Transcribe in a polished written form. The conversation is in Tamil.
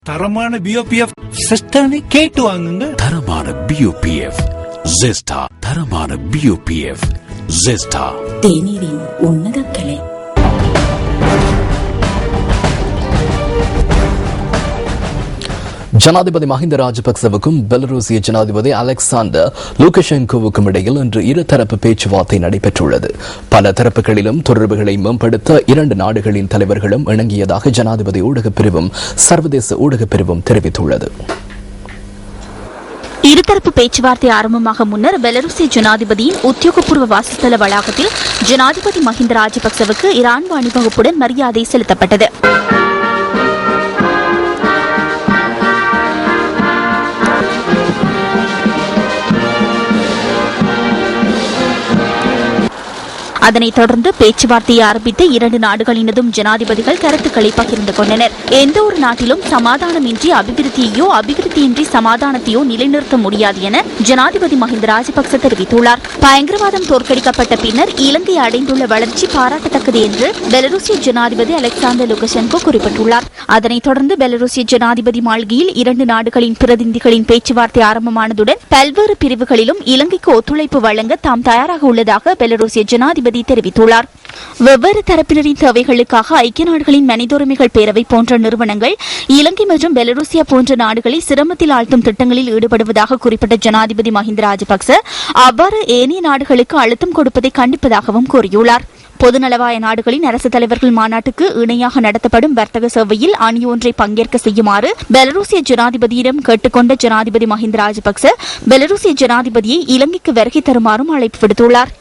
தரமான பிஓபிஎஃப் சிஸ்டர்னே கேட்டு வாங்குங்க. தரமான பிஓபிஎஃப் ஜெஸ்டா. தரமான பிஓபிஎஃப் ஜெஸ்டா. தேநீரின் உன்னத கலை. ஜனாதிபதி மஹிந்த ராஜபக்சவுக்கும் பெலரூசிய ஜனாதிபதி அலெக்சாண்டர் லூகஷென்கோவுக்கும் இடையில் இன்று இருதரப்பு பேச்சுவார்த்தை நடைபெற்றுள்ளது. பல தரப்புகளிலும் தொடர்புகளை மேம்படுத்த இரண்டு நாடுகளின் தலைவர்களும் இணங்கியதாக ஜனாதிபதி ஊடகப் பிரிவும் சர்வதேச ஊடகப் பிரிவும் தெரிவித்துள்ளது. இருதரப்பு பேச்சுவார்த்தை ஆரம்பமாக முன்னர் பெலருசிய ஜனாதிபதியின் உத்தியோகபூர்வ வாசஸ்தல வளாகத்தில் ஜனாதிபதி மஹிந்த ராஜபக்சவுக்கு இராணுவ அணிவகுப்புடன் மரியாதை செலுத்தப்பட்டது. அதனைத் தொடர்ந்து பேச்சுவார்த்தையை ஆரம்பித்த இரண்டு நாடுகளினதும் ஜனாதிபதிகள் கருத்துக்களை பகிர்ந்து கொண்டனர். எந்த ஒரு நாட்டிலும் சமாதானமின்றி அபிவிருத்தியையோ அபிவிருத்தியின்றி சமாதானத்தையோ நிலைநிறுத்த முடியாது என ஜனாதிபதி மஹிந்த ராஜபக்ச தெரிவித்துள்ளார். பயங்கரவாதம் தோற்கடிக்கப்பட்ட பின்னர் இலங்கை அடைந்துள்ள வளர்ச்சி பாராட்டத்தக்கது என்று பெலருசிய ஜனாதிபதி அலெக்சாண்டர் லுகஷென்கோ குறிப்பிட்டுள்ளார். அதனைத் தொடர்ந்து பெலருசிய ஜனாதிபதி மாளிகையில் இரண்டு நாடுகளின் பிரதிநிதிகளின் பேச்சுவார்த்தை ஆரம்பமானதுடன் பல்வேறு பிரிவுகளிலும் இலங்கைக்கு ஒத்துழைப்பு வழங்க தாம் தயாராக உள்ளதாக பெலருசிய ஜனாதிபதி தெரிவித்துள்ளார். வெவ்வேறு தரப்பினரின் தேவைகளுக்காக ஐக்கிய நாடுகளின் மனித உரிமைகள் பேரவை போன்ற நிறுவனங்கள் இலங்கை மற்றும் பெலருசியா போன்ற நாடுகளை சிரமத்தில் ஆழ்த்தும் திட்டங்களில் ஈடுபடுவதாக குறிப்பிட்ட ஜனாதிபதி மஹிந்த ராஜபக்ச அவ்வாறு ஏனைய நாடுகளுக்கு அழுத்தம் கொடுப்பதை கண்டிப்பதாகவும் கூறியுள்ளார். பொதுநலவாய நாடுகளின் அரசு தலைவர்கள் மாநாட்டுக்கு இணையாக நடத்தப்படும் வர்த்தக சேவையில் அணி ஒன்றை பங்கேற்க செய்யுமாறு பெலருசிய ஜனாதிபதியிடம் கேட்டுக்கொண்ட ஜனாதிபதி மஹிந்த ராஜபக்ச பெலருசிய ஜனாதிபதியை இலங்கைக்கு வருகை தருமாறும் அழைப்பு விடுத்துள்ளார்.